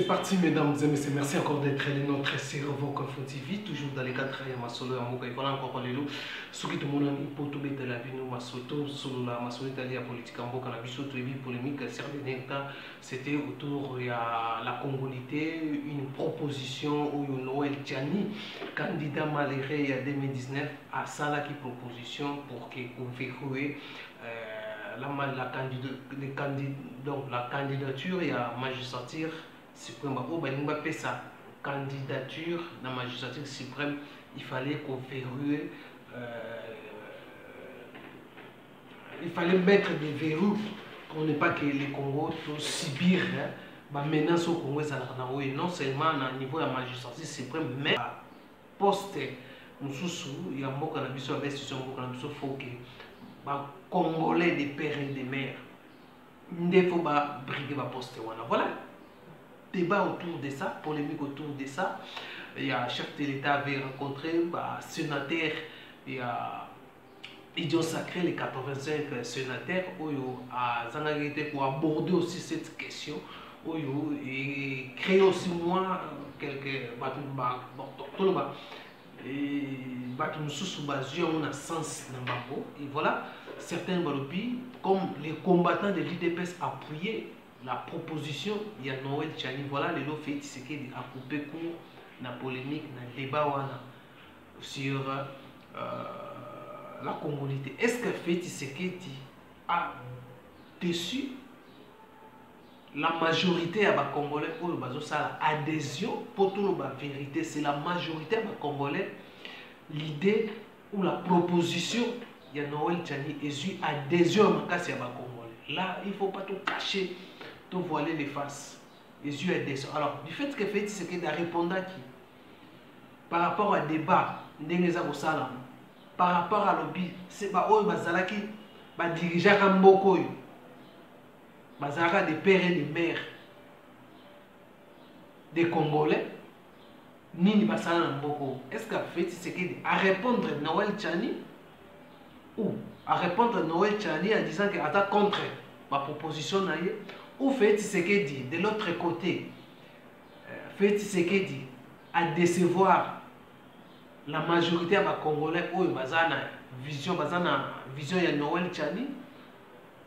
C'est parti, mesdames et messieurs. Merci encore d'être les nôtres sur Vogue Info TV, toujours dans les cadres de ma solo à Moka. Voilà encore les lots. Ce qui tout le monde a pour tout mettre la vie, nous, ma soto, solo la ma solo italienne politique en Moka, la biso, très polémique. C'était autour de la congolité, une proposition où Noël Tchani, candidat malheureux en 2019, a ça qui proposition pour qu'on verrouille la candidature et la magistrature suprême. Sa candidature dans la magistrature suprême, il fallait qu'on verrouille, il fallait mettre des verrous pour ne pas que les Congo subir menace au Congo. Non seulement au niveau de la magistrature suprême, mais poste il y a beaucoup d'investisseurs, faut que Congolais des pères et des mères ne faut pas briguer ma poste. Voilà, débat autour de ça, polémique autour de ça. Il y a chef de l'État avait rencontré sénateur, il y a Idiot Sacré, les 85 sénateurs pour aborder aussi cette question et créer aussi moi quelques et voilà, certains balobis, comme les combattants de l'IDPS appuyaient la proposition, il y a Noël Tchani. Voilà, les lots faits, c'est qu'il a coupé court la polémique, le débat sur la congolité. Est-ce que Félix Tshisekedi a déçu la majorité à Congolais pour l'adhésion pour tout la vérité? C'est la majorité à Congolais l'idée ou la proposition il y a Noël Tchani et eu adhésion à Makassi à Congolais. Là, il ne faut pas tout cacher, tout voiler les faces. Et eu adhésion. Alors, du fait que Félix Tshisekedi a répondu à qui par rapport à débat, par rapport à lobby, c'est pas eux qui dirigeant Ramboko, des pères et des mères des Congolais. Nini basala Mboko. Est-ce que Félix Tshisekedi à répondre Noël Tchani ou à répondre Noël Tchani en disant qu'il est contre ma proposition ou Félix Tshisekedi de l'autre côté Félix Tshisekedi à décevoir la majorité des Congolais ou basana vision de Noël Tchani,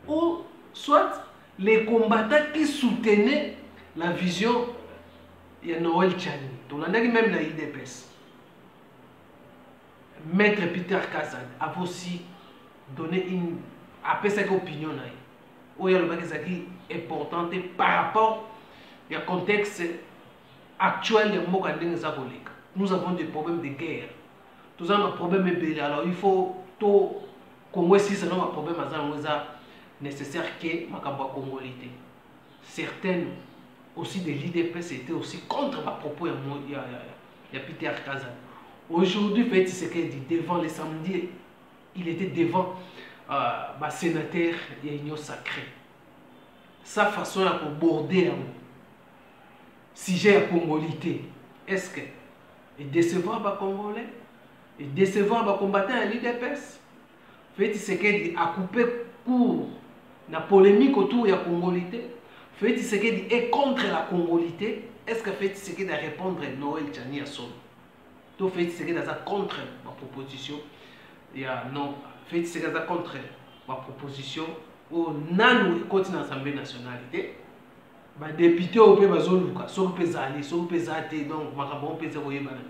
ou soit les combattants qui soutenaient la vision de Noël Tchani. Donc, on a même la IDPS. Maître Peter Kazan a aussi donné une opinion où il y a le importante par rapport au contexte actuel de Mokandeng Zagolik. Nous avons des problèmes de guerre. Nous avons des problèmes de guerre. Alors il faut tout Congo si c'est un problème nécessaire que Makamba Congolité. Certaines aussi de l'IDPS étaient aussi contre ma propos il y a Peter Kazan. Aujourd'hui, Félix Tshisekedi devant les samedis, il était devant sénateur et Idiot Sacré. Sa façon de border sujet à Congolité, est-ce que et décevoir les Congolais et décevoir les combattants à l'IDPS? Félix Tshisekedi a coupé court la polémique autour de la Congolité. Félix Tshisekedi est contre la Congolité. Est-ce que Félix Tshisekedi a répondre à Noël Tchani à son? Donc Félix Tshisekedi est contre ma proposition. Non, Félix Tshisekedi est contre ma proposition. Au nan continue l'Assemblée nationale. Les députés au pays bazoluka, so pezali, so pezate, donc makabon pezé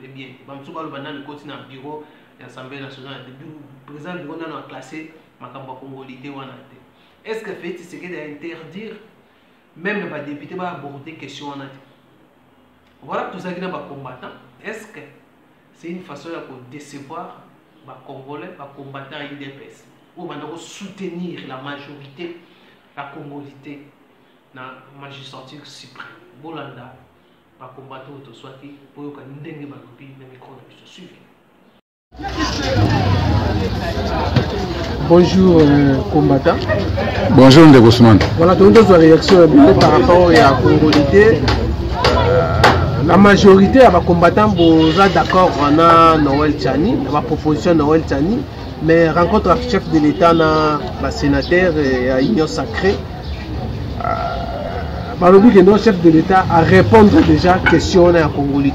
bien. Bamsuba le banan continue en bureau de l'Assemblée nationale. Le président du Rwanda a classé makamba congolité wana. Est-ce que Félix Tshisekedi a interdire même les députés à aborder des questions? Voilà tout ça qui est combattant. Est-ce que c'est une façon de décevoir les Congolais, les combattants à l'IDPS, ou de soutenir la majorité, la congolité dans la magistrature suprême? Bolanda, les combattants autour soit qui pour que nous n'ayons pas de micro de suivre. Bonjour combattant. Bonjour Ndeko Ousmane. Voilà, donc notre réaction par rapport à la congolité. La majorité des combattants sont d'accord avec Noël Tchani, la proposition de Noël Tchani, mais rencontre le chef de l'État, le sénateur et l'Union Sacrée. que nos chefs de l'État à répondre déjà question à Congolais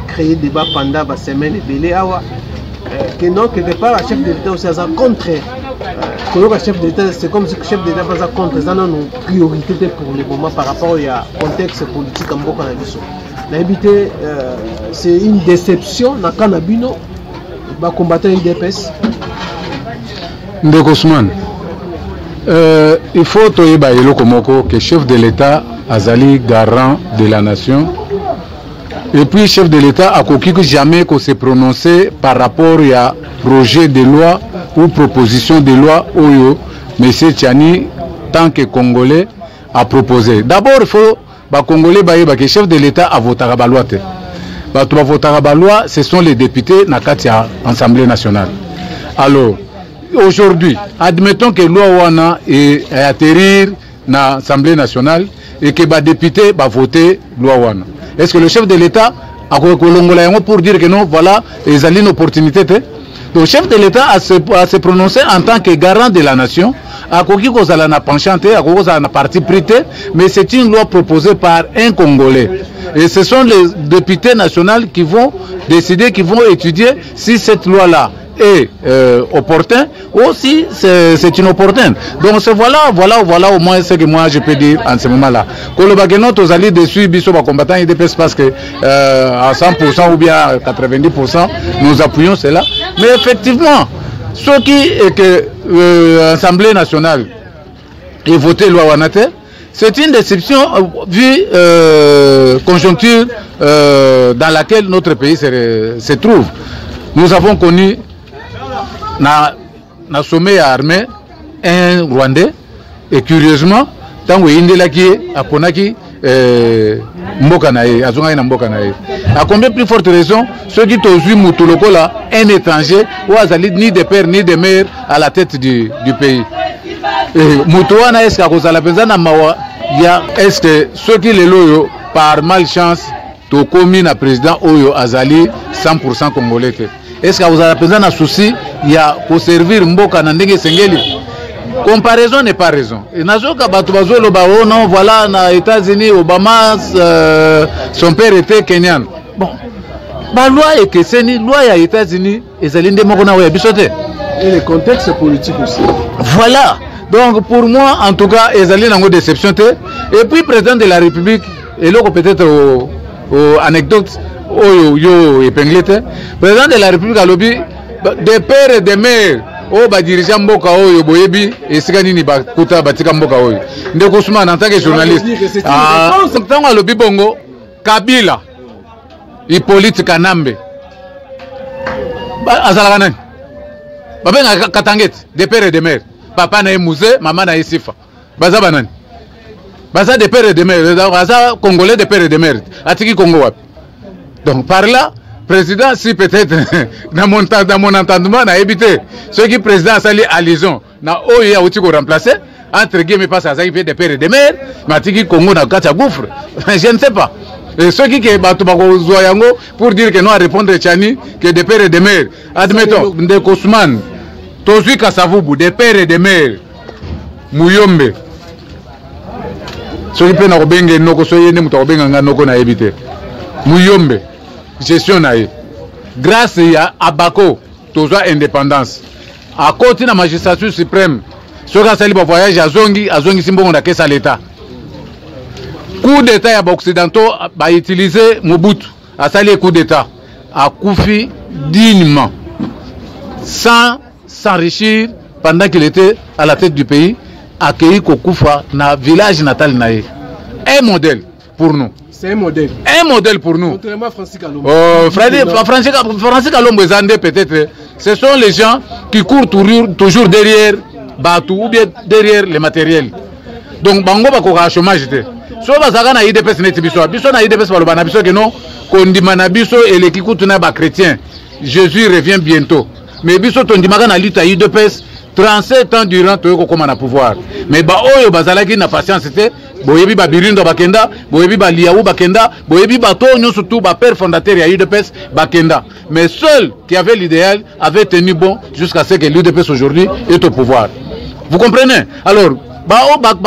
créé débat pendant la semaine et belé que non quelque part le chef de l'État aussi a contre le chef de l'État c'est comme si le chef de l'État pas contre ça non priorité pour le moment par rapport au contexte politique en Boka na évité c'est une déception na Kanabino ba combattant UDPS Ndeko Ousmane il faut toyeba eloko moko que chef de l'État azali garant de la nation et puis chef de l'État a koki que jamais qu'on se prononcer par rapport à projet de loi ou proposition de loi oyo monsieur Tchani tant que Congolais a proposé. D'abord il faut ba Congolais bayeba que chef de l'État a voté la loi te. Ba to voter la loi ce sont les députés na kati ya Assemblée nationale. Alors aujourd'hui, admettons que loi wana est atterrir na Assemblée nationale et que les députés va voter loi wana. Est-ce que le chef de l'État a pour dire que non, voilà, ils ont une opportunité? Donc le chef de l'État a se prononcé en tant que garant de la nation, a penchanté, a parti prité, mais c'est une loi proposée par un Congolais. Et ce sont les députés nationaux qui vont décider, qui vont étudier si cette loi-là est opportun ou si c'est inopportun. Donc voilà au moins ce que moi je peux dire en ce moment-là. Quand le bagage aux alliés dessus, biso va combattant IDPS parce que à 100% ou bien à 90% nous appuyons cela. Mais effectivement, ce qui est que l'Assemblée nationale ait voté loi Wanate, c'est une déception vu conjoncture dans laquelle notre pays se trouve. Nous avons connu na sommet armé un Rwandais et curieusement tant que Indelaki a ponaki mboka na ye azonga na mboka na ye à combien plus forte raison ceux qui tozu mutuloko là un étranger ou azali ni de père ni de mère à la tête du pays mutuana est-ce que la penza na mawa ya est-ce que ceux qui les loyo par malchance to commis na président oyo azali 100% congolais. Est-ce que vous avez besoin d'un souci? Il y a pour servir Mboka Nandenge Sengeli. Comparaison n'est pas raison. Et Nazoka Batubazo Lobao, non, voilà, aux États-Unis, Obama, son père était kenyan. Bon, la loi est que c'est une loi aux États-Unis, et c'est l'une des Mokona ou Bisoté. Et le contexte politique aussi. Voilà. Donc pour moi, en tout cas, ils allaient dans une déception. Et puis, président de la République, et là, peut-être aux anecdotes. Yo épinglé président de la République à lobby de père et de mère o ba dirigeant mboka oyo boyebi esika nini ba kuta batika mboka oyo Ndeko Ousmane en tant que journaliste tant à lobby bongo Kabila Hippolyte Kanambe azalaka nani babenga Katangete de père et de mère papa na musée maman na sifa baza banani baza de père et de mère baza congolais de père et de mère atiki Congo wapi. Donc par là, président, si peut-être dans mon entendement, n'a évité ceux qui président sali à Lison, n'a oya outi ko remplacer entre guillemets pas ça qui fait des pères et des mères, matiki Congo na kata gouffre. Je ne sais pas. Et ceux qui batu bako zoyango pour dire que non à répondre Tchani que des pères et des mères. Admettons Ndeko Ousmane, Tozui Kasavubu, des pères et des mères. Muyombe. Ceux qui peuvent obénger noko soyene muta obenga noko na éviter. Muyombe. Gestion naïe. Grâce à Abako, toujours indépendance. À côté de la magistrature suprême, ce qui a sali pour voyage à Zongi Simbo on a caisse à l'État. Coup d'État à occidentaux a utilisé Mobutu, a sali coup d'État, a Koufi dignement, sans s'enrichir pendant qu'il était à la tête du pays, accueilli Kokoufa dans le village natal naïe. Un modèle pour nous. C'est un modèle. Un modèle pour nous. Contrairement à Francis Kalombo. Francis Kalombo peut-être. Ce sont les gens qui courent toujours derrière Batou ou bien derrière les matériels. Donc, Bango va chômage. So bazaka na IDPS net biso. Biso na IDPS baloba na biso que non kondima na biso et les kikutu na ba chrétien. Jésus revient bientôt. Mais biso tondimaka na lutte à IDPS 37 ans durant toyoko koma na pouvoir. Mais ba oyo bazalaki na patience te. Boyebi ba birindo bakenda, boyebi ba liaou bakenda, boyebi ba tonyo surtout ba père fondateur ya UDPS bakenda. Mais seul qui avait l'idéal avait tenu bon jusqu'à ce que l'UDPS aujourd'hui est au pouvoir. Vous comprenez? Alors,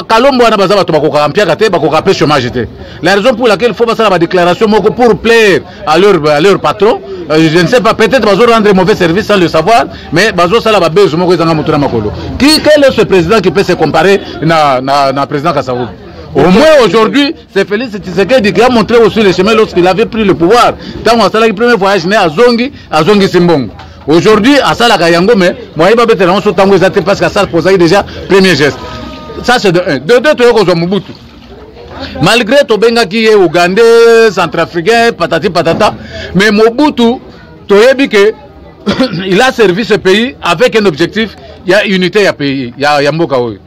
Kalombo wana baza bato bakoka mpiaka te bakoka pe chômage te. La raison pour laquelle il faut basala ba déclaration moko pour plaire à leur patron. Je ne sais pas, peut-être bazo rendre mauvais service sans le savoir, mais bazo sala ba bezo moko ezanga mutura makolo. Quel est ce président qui peut se comparer na président Kasavubu? Au moins aujourd'hui, c'est Félix Tshisekedi qui a montré aussi le chemin lorsqu'il avait pris le pouvoir. Tant qu'on a le premier voyage né à Zongi Simbongo. Aujourd'hui, à Salaka Yango, mais moi, il va être en tango parce que ça posait déjà premier geste. Ça, c'est de un. De deux, tu es Mobutu. Malgré Tobenga qui est Ougandais, Centrafricain, patati patata, mais Mobutu, tu as vu que il a servi ce pays avec un objectif, il y a unité à pays, il y a Mbokaoui.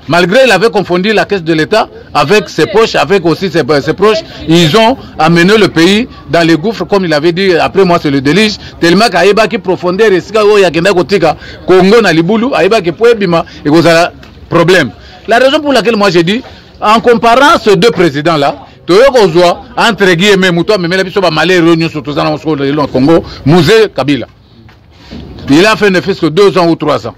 Malgré il avait confondu la caisse de l'État avec ses poches, avec aussi ses proches, ils ont amené le pays dans les gouffres, comme il avait dit, après moi c'est le délige, tellement qu'Aïba qui profondeur, et Congo na Libulu, Aïba qui pouvait bima, et vous avez problème. La raison pour laquelle moi j'ai dit, en comparant ces deux présidents-là, entre guillemets, Moutoua, mais la biso ba malé réunion sur tous en Congo, Mouzé Kabila. Il a fait ne fait que 2 ans ou 3 ans.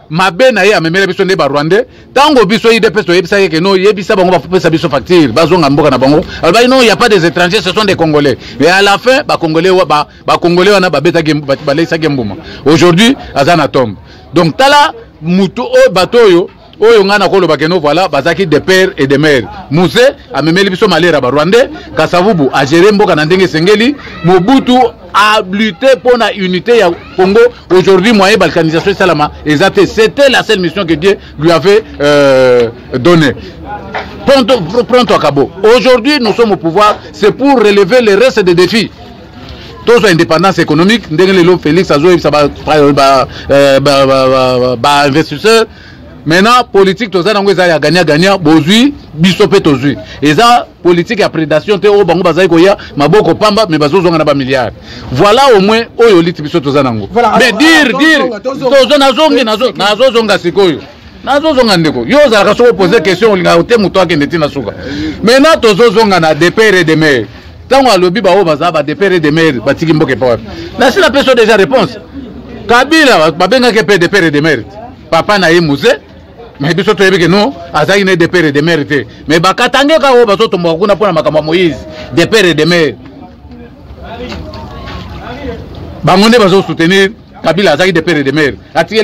Mabe na ye amemela biso nde ba Rwandais tango biso IDPS to yebisa ke no yebisa bango ba pesa biso facture bazonga mboka na bango alors non il y a pas des étrangers, ce sont des Congolais, et à la fin ba Congolais wana ba beta ba laisa mbuma aujourd'hui azana tombe. Donc tala muto o batoyo oyo ngana kolo bakeno voilà bazaki de père et de mère. Mouzé amemeli biso malera ba Rwandais, Kasavubu a géré mboka na ndenge sengeli, Mobutu a lutté pour la unité à Congo. Aujourd'hui, moyen balkanisation Salama, c'était la seule mission que Dieu lui avait donnée. Pronto à Cabo. Aujourd'hui, nous sommes au pouvoir, c'est pour relever le reste des défis. Tous l'indépendance économique, Félix Azo, investisseur. Maintenant, politique, tout ça, on a gagné, bozui, bisopé, tozui. Et ça, politique à prédation, te o bango bazai koya, maboko pamba, mais bazo zonga na ba milliards. Voilà au moins, oyo liti biso toza nango. Mais dire, tozo na zonga sikoyo. Nazo zonga ndeko. Yo za kaso poser question, linga ote muto akendeti na suka. Maintenant, tozo zonga na de père et de mère. Tango alobi ba o baza ba de père et de mère, batiki mboke pa. Na si la personne déjà réponse. Kabila, babenga ke père et de mère. Papa na ye Mouzé. Mais biso to yebike non azaki ne de père et de mère te, mais bakatange ka o baso to mbakuna pona makamba Moïse de père et de mère bangonde baso soutenir Kabila azaki de père et de mère atiki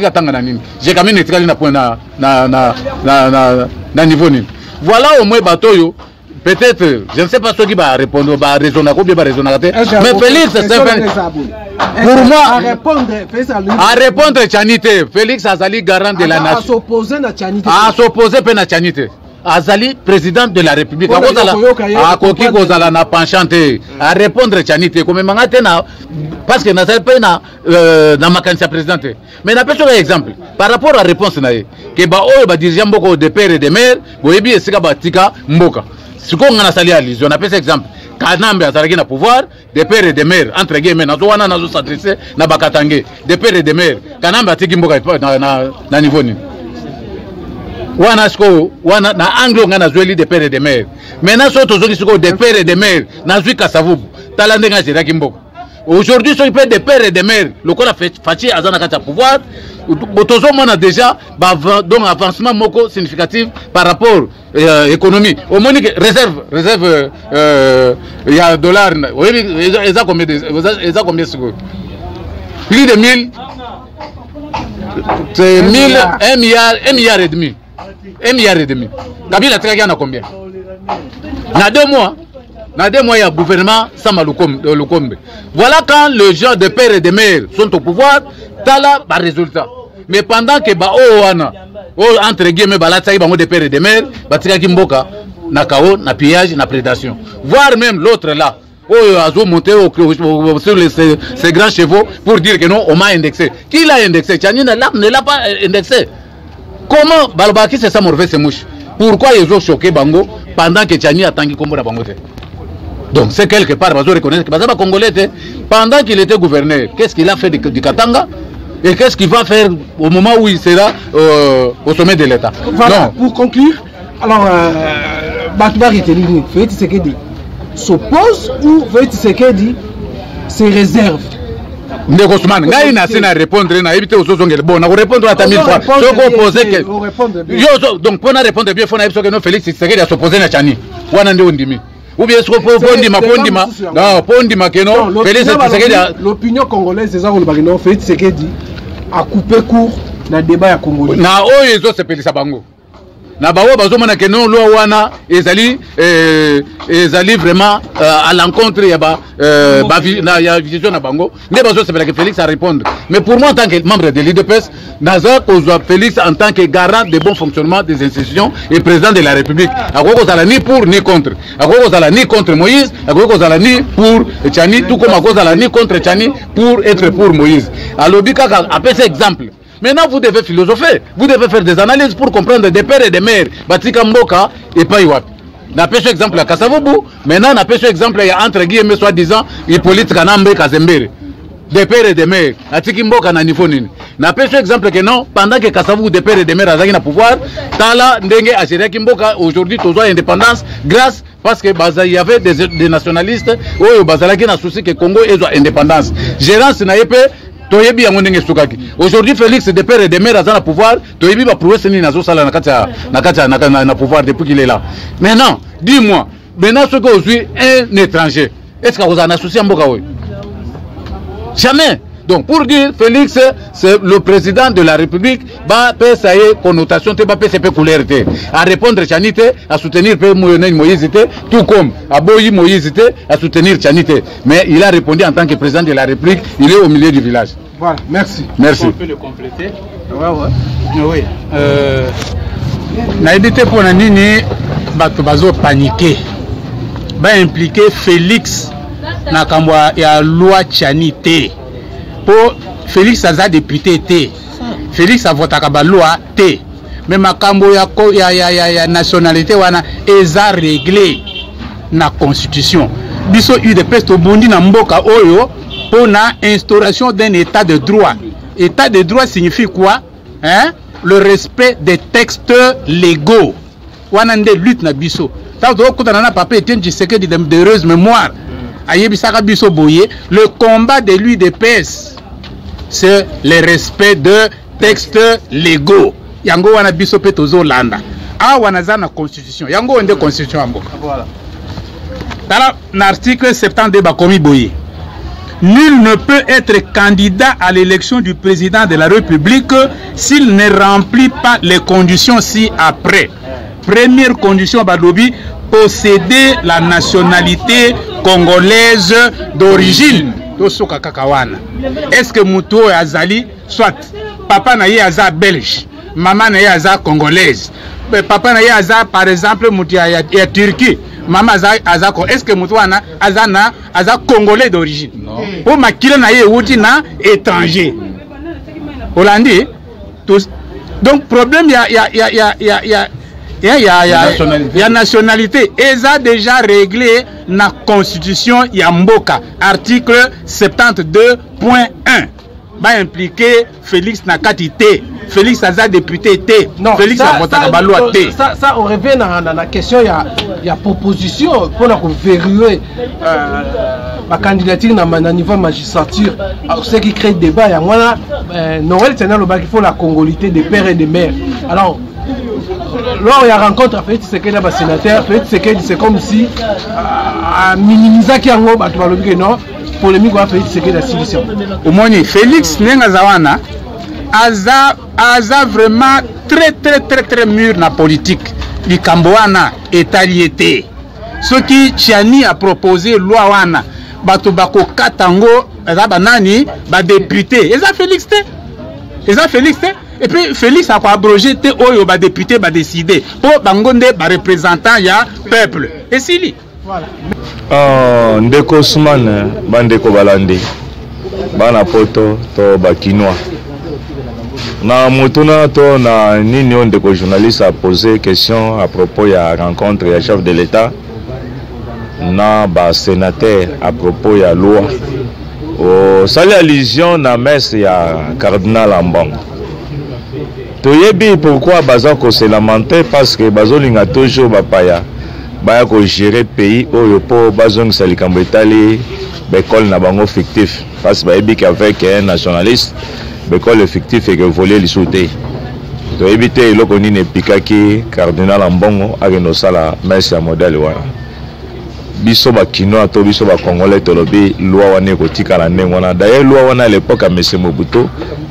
katanga na nini j'ai quand même etikali na point na niveau nini. Voilà au moins batoyo. Peut-être, je ne sais pas ce qui va répondre, va raisonner, mais Félix, c'est pour moi, à répondre Tchanité, Félix Azali, garant de la nation. À s'opposer à Tchanité. Azali, président de la République. À Koki Kozala n'a pas enchanté. À répondre Tchanité, comme parce que n'a pas ma candidature présidente. Mais n'a pas un exemple. Par rapport à la réponse, que ba dirigeant beaucoup de père et de mère, boyebi esika batika mboka. Ce qu'on a sali à l'Église, on appelle cet exemple. Kanambe a na pouvoir, des pères et des mères, entre guillemets, nazo wana nazo s'adresser na bakatange, des pères et des mères. Kanambe a tiki mboka na niveau ni. Wana sko, wana na anglo ngana zweli des pères et des mères. Maintenant soto zoki siko des pères et des mères, na zwi Kasavubu. Talande nga zira kimboka. Aujourd'hui, ce qui peut des pères et des mères, le col a fait Fachi Azana Kata pouvoir. Botozo on a déjà donc avancement moko significatif par rapport économie. Au moins réserve il y a dollars. Oui, ils ont combien de plus de 1000. C'est 1000, 1 milliard et demi. 1 milliard et demi. Kabila Tragana a combien? Dans 2 mois. Dans 2 mois, il y a un gouvernement sans Lukombe. Voilà quand les gens de père et de mère sont au pouvoir, tala par résultat. Mais pendant que entre guillemets, de père et de mère, batika kimboka, na kao, na pillage, na prédation. Voire même l'autre là, a monté sur ces grands chevaux pour dire que non, on m'a indexé. Qui l'a indexé? Tchani ne l'a pas indexé. Comment Balbaki c'est ça morvé ses mouches? Pourquoi ils ont choqué Bango pendant que Tchani a tangué Kombo la Bango? Donc c'est quelque part, vous reconnaissez que Bazaba Congolais, pendant qu'il était gouverneur, qu'est-ce qu'il a fait du Katanga et qu'est-ce qu'il va faire au moment où il sera au sommet de l'État? Voilà, pour conclure, alors, Batouba Retenigni, Félix Tshisekedi s'oppose ou Félix Tshisekedi se réserve? Ndeko Ousmane, ngai na sina répondre na éviter aux autres bon, na répondre à ta 1000 fois. Ce qu'on poser que yo donc pour na répondre bien faut na que non Félix Tshisekedi a s'opposer na Tchani. Wana ndio ndimi. Ou bien ce qu'on pondima non pondima que non Félix Tshisekedi l'opinion congolaise c'est ça qu'on va non Félix Tshisekedi a coupé court na débat ya congolais. Na oyo ezo sepelisa bango. Na bawo bazomona que non loi wana ezali vraiment à l'encontre ya ba ya vision na bango mais bazo c'est que Félix a répondre mais pour moi en tant que membre de l'IDPS naza kozwa Félix en tant que garant de bon fonctionnement des institutions et président de la République akoko zala ni pour ni contre akoko zala ni contre Moïse akoko zala ni pour Tchani tout comme akoko zala ni contre Tchani pour être pour Moïse alobi kaka après cet exemple. Maintenant, vous devez philosopher, vous devez faire des analyses pour comprendre des pères et des mères. Batika Mboka et pas Iwap. N'a pas exemple à Kassavobu, maintenant n'a pas exemple entre guillemets soi-disant Hippolyte Kanambe Kazembere. Des pères et des mères. Atiki Mboka na niveau nini. N'a pas exemple que non, pendant que Kassavobu des pères et des mères a pouvoir, Tala Ndenge Achiraki Mboka aujourd'hui tous indépendance grâce parce que il y avait des nationalistes où Bazalaki n'a souci que Congo ait indépendance. Gérance n'a pas aujourd'hui Félix de père et de mère à pouvoir toyebi va prouver seni nazo sala na pouvoir depuis qu'il est là. Maintenant dis-moi maintenant ce que je suis un étranger est-ce que vous en associez mboka oui jamais. Donc pour dire Félix c'est le président de la République ba ça y est connotation te ba PCP couleur à répondre Tchanité à soutenir Moïse tout comme à Boyi Moïse à soutenir Tchanité mais il a répondu en tant que président de la République il est au milieu du village. Voilà, merci. Merci. On peut le compléter. Oui. Na idée pour la nini bato bazo paniquer ba impliquer Félix na kambwa ya loi Tchanité. Pour Félix aza député T. Félix a voté à loi T. Mais makambo ya nationalité wana eza réglé na constitution. Biso UDPS to bondi na mboka oyo pour la instauration d'un état de droit. État de droit signifie quoi? Hein? Le respect des textes légaux. Wana nde lutte na biso. Ta do ko na papa Etienne Tshisekedi d'heureuse mémoire. Le combat de l'UDPS, c'est le respect de textes légaux. Yango wana biso petozo landa. Ah wana za na constitution. Yango wende constitution amboka. Voilà. Dans l'article 72 bakomi boye. Nul ne peut être candidat à l'élection du président de la République s'il ne remplit pas les conditions ci-après. Première condition badobi, posséder la nationalité congolaise d'origine. Est-ce que Moutou et Azali, soit papa naye aza belge, maman naye aza congolaise, papa naye aza par exemple Moutou ya Turquie, maman aza est-ce que Moutou aza congolais d'origine? Pour makila naye outi na étranger. Hollandi. Donc problème il y a nationalité. Eza déjà réglé na constitution Yamboka. Article 72.1. Va impliquer Félix Nakati T. Félix Aza député T. Non, Félix Abotakabalua T. Ça, on revient dans la question. Il y a proposition pour verrouiller la candidature dans le niveau magistrature. Alors, ce qui crée débat, il y a Noël, c'est qu'il faut la congolité des pères et des mères. Alors, lors il y a rencontre à Félix Tshisekedi à sénateur, Félix Tshisekedi c'est comme si à minimiser qui en haut, tu vas le dire non, polémique à Félix Tshisekedi à Silition. Au moins, Félix Nengazawana a vraiment très mûr na politique. Du Cambouana étaliété. Ce qui Tchani a proposé loi wana, Batobako Katango, Rabanani, député. Et ça Félix T. Et puis Félix a abrogé Oyo ba député ba décidé pour bangonde ba représentant ya peuple. Et Sili. Voilà. Ndeko Ousmane bandeko balandi. Bana poto to bakinois. Na motuna to na nini ndeko journaliste a posé question à propos ya rencontre ya chef de l'État na ba sénateur à propos ya loi. O sali allusion na messe ya cardinal Ambongo. Toyebi pourquoi bazako se lamenter parce que bazolinga toujours bapaya baya ko gérer pays oyo po bazong salikambo etali l'école n'a pas fictif parce que avec un nationaliste l'école fictif et que voler les sauter to éviter le koni ne pikaki cardinal Ambongo avec nos sala merci à modèle wana biso ba kinoa to biso ba congolais to lobi loi wana ko tikala ndengona d'ailleurs loi wana à l'époque à monsieur Mobutu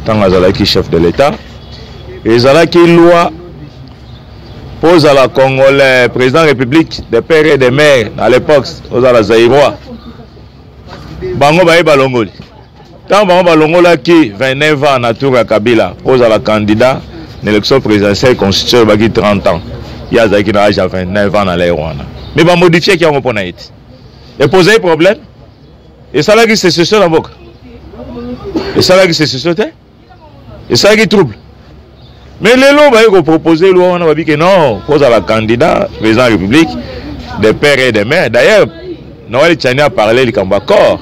tant azalaki chef de l'état et zalaki loi pose à la Congolais président république des pères et des mères à l'époque aux la Zaïrois bango ba balongoli tant bango balongola qui 29 ans na tour ya Kabila pose à la candidat l'élection présidentielle constituée baki 30 ans il y a zaki na âge à 29 ans na la Rwanda mais ba modifier qui on pona été et poser problème et ça là qui c'est ce dans et ça là qui c'est ce et ça qui trouble. Mais les lois vont proposer loi on va dire que non pose à la candidat président de la République des pères et des mères. D'ailleurs Noël Tchani a parlé du Kambakor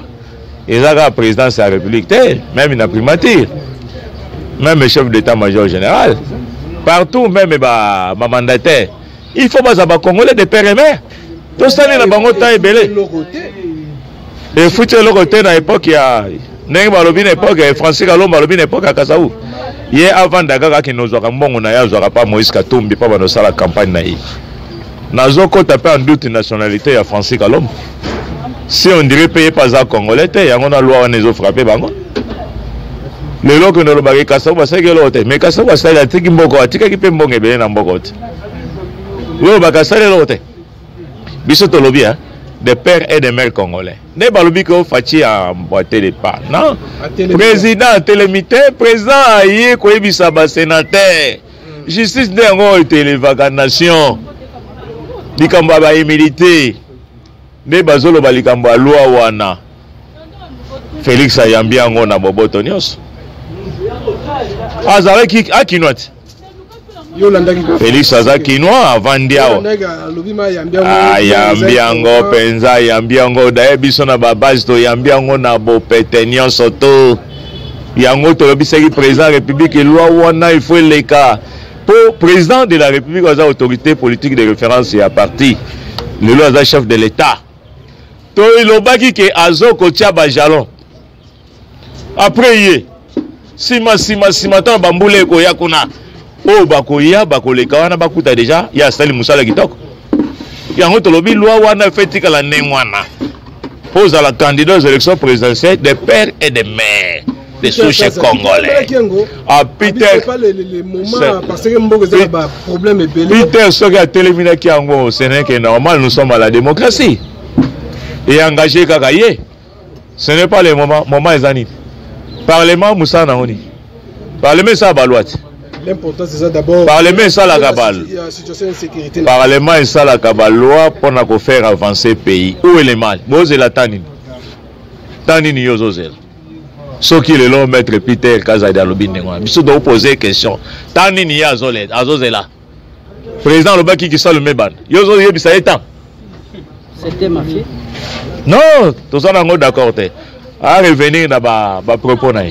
et ça la présidence de la République même une primature même le chef d'état-major général partout même ma mandataire il faut pas avoir Congolais des pères et mères tout ça n'est pas temps et belé et foutu le côté dans l'époque il y a n'est pas l'objet époque Francis Kalomba l'objet époque à Kasaou. Hier avant Daga qui nous aura mbongo na ya zora pas Moïse Katumbi pas dans la campagne na yi. Nazoko tapé en doute nationalité ya Francis Kalomba. Si on dirait payer pas à Congolais té ya ngona loi on les frappé bango. Le lo que nous bagé Kasaou ba seke lote mais Kasaou ba sala tiki mboko atika ki pe mbongo ebele na mboko te. Lo ba kasale lote. Biso to lobi hein des pères et des mères congolais. Ne balobi ko fachi a boîté de pas. Non. Président télémité, président aïe ko ebisa ba sénateur. Justice dengo était les vacanation. Likamba ba humilité. Ne bazolo ba likamba loi wana. Félix ayambi ngo na boboto nyos. Azare ki akinwati. Félix Azakinois Vandiao Yambiango Penza Yambiango Daebiso na babase to Yambiango na bo pétenion soto Yango to biseki président de la République et loi wana il faut les cas pour président de la République aux autorités politiques de référence et à parti le loi chef de l'État to ilobaki ke azoko tia ba jalon après yé sima tan bambule ko yakuna oh bakoya bakoleka wana bakuta déjà ya sali musala kitoko yango tolobi loi wana fetika la nengwana pose à la candidat aux élections présidentielles des pères et des mères des souches congolais à Peter Peter soka télémina ki yango ce n'est que normal nous sommes à la démocratie et engagé kakaye ce n'est pas le moment ezani parlement musana oni parlement ça balouate. L'important c'est ça d'abord. Parlement ça la cabale. Parlement ça la cabale loi pour faire avancer le pays. Où est le mal? Bose la tanine. Tanine yozozel. Ce qui est le maître Peter Kazada Lobinengwa. Biso doit poser question. Tanine ya azozela. Président Lobaki qui sort le meban. Yozo yebisa etam. C'était ma fille. Non, tout ça n'est d'accord. À revenir dans ba propos na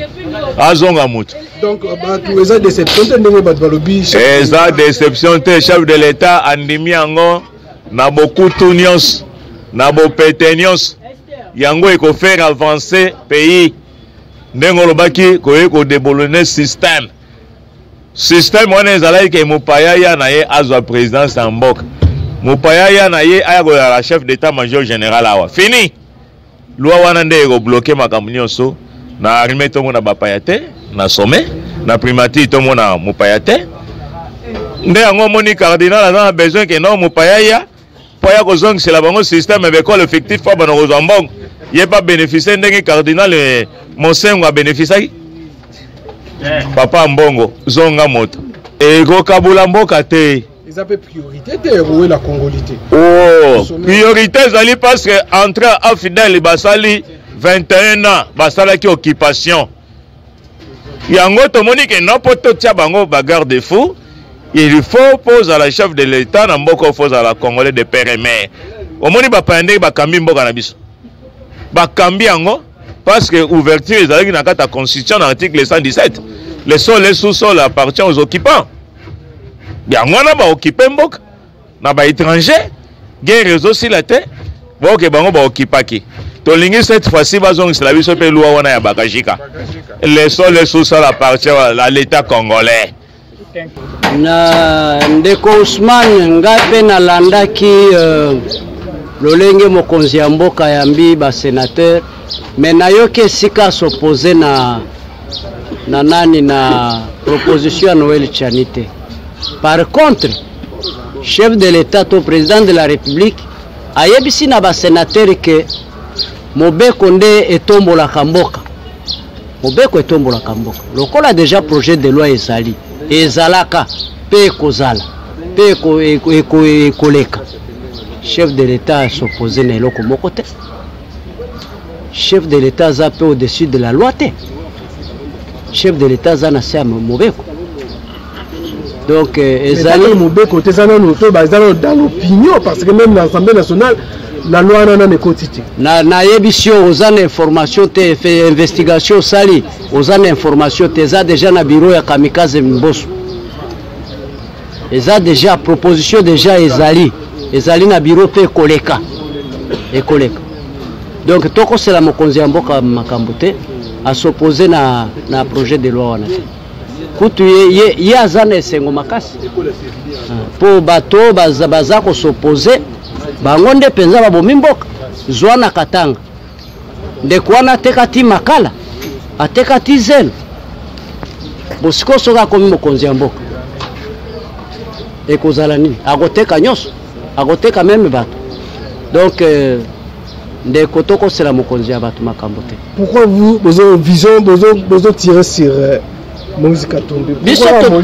azonga mutu. Donc les déceptions les déceptions chef de l'État andimi yango na beaucoup tunions na bo pétenions yango eko faire avancer pays ndengo lobaki ko déboulonner système wana ezalaki ke mopaya ya na ye azwa présidence en mboka mopaya ya na ye aya ko la chef d'état-major général awa fini loi wana nde eko bloquer makambo nyonso na armée to mona bapaya te na sommet na primature to mona mopaya te nde yango moni cardinal a besoin que non mopaya ya po ya kozongisela bango système avec le fictif pa bana kozwa mbongo ye pas bénéficier ndenge cardinal Monsengo a bénéficié papa mbongo zonga moto eko kabula mboka te. Ils avaient priorité de la congolité. Oh, priorité zali parce que entre à Fidel basali 21 ans basala ki occupation. Yango to moni ke non poto tia bango bagarre de fou. Il faut poser à la chef de l'État na mboko faut à la congolais de père et mère. Au moni ba pande ba kambi mboka na biso. Ba kambi yango parce que ouverture ezali na kata constitution dans l'article 117. Les sols et sous-sols appartiennent aux occupants. Yango na ba occuper mboka na ba étranger guerre réseau si la terre. Bon que bango ba occupaki. tolingi cette fois-ci bazongisela biso pe loi wana ya bakajika les sols les sous-sols appartiennent à l'état congolais. Na ndeko Ousmane ngai pe nalandaki lolenge mokonzi ya mboka yambi ba sénateur mais nayoki esika s'opposer na nani na proposition ya Noël Tchanite. Par contre, chef de l'État au président de la République ayebisi na ba sénateur que Mobeko nde etombolaka mboka. Mobeko etombolaka mboka. Lokola déjà projet de loi ezali ezalaka pe kozala pe ekoleka. Chef de l'État s'opposer na eloko moko te. Chef de l'État aza pe au-dessus de la loi te. Chef de l'État aza na se ya Mobeko. Donc ezali Mobeko te zana no to bazana dans l'opinion parce que même l'Assemblée nationale la loi nana ne kotiti. Na yebisio ozana information te fait investigation sali ozana information te za déjà na bureau ya Kamikaze Mboso. Eza déjà proposition déjà ezali na bureau pe koleka. Ekoleka. Donc toko c'est la mokonzi ya mboka makambo te a s'opposer na projet de loi wana. Kutu ye azana esengo makasi. Po bato baza ko s'opposer bango nde penza babomi mboka zwana katanga ndeko wana atekati makala atekati zelo bosiko soka akomi mokonzi ya mboka ekozala nini akoteka nyonso akoteka meme bato donc ndeko tokosela mokonzi ya bato makambo te. Pourquoi vous vision besoin tirer sur Moïse Katumbi?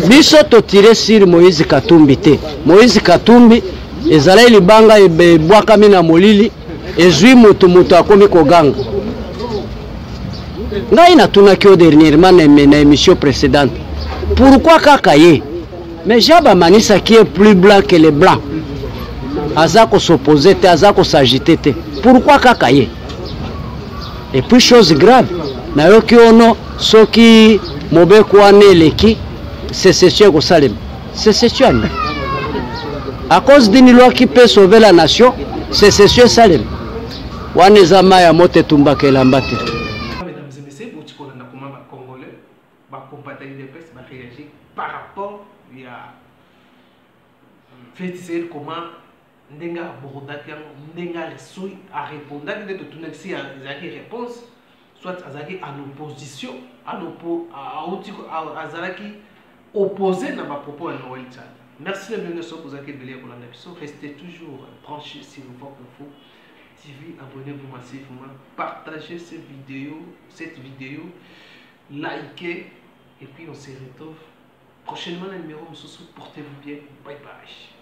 Biso to tirer sur Moïse Katumbi te. Moïse Katumbi ezala libanga ebwakami na molili ezwi mutu akomi koganga. Ngai natunaki au dernièrement na émission précédente. Pourquoi kaka ye? Mais Jaba Manisa qui est plus blanc que les blancs. Azako s'opposer te, azako s'agiter te. Pourquoi kaka ye? Et puis chose grave, na yoki ono soki Mobeko ane leki sécession ko salem. Sécession. À cause d'une loi qui peut sauver la nation, sécession salem. Wane zama ya mote tumba kelambate. Mesdames et messieurs, vous connaissez comment les Congolais, les compatriotes de presse, réagir par rapport à fait comment Nenga Borodatian, Nenga Ressoui a répondu à des réponses, soit en opposition, à opposé à ma propos à Noël Tchad. Merci de venir sur vous accueillir pour la nation. Restez toujours branchés sur Vox Info TV. Abonnez-vous massivement, partagez cette vidéo, likez et puis on se retrouve prochainement dans le numéro. Portez-vous bien. Bye bye.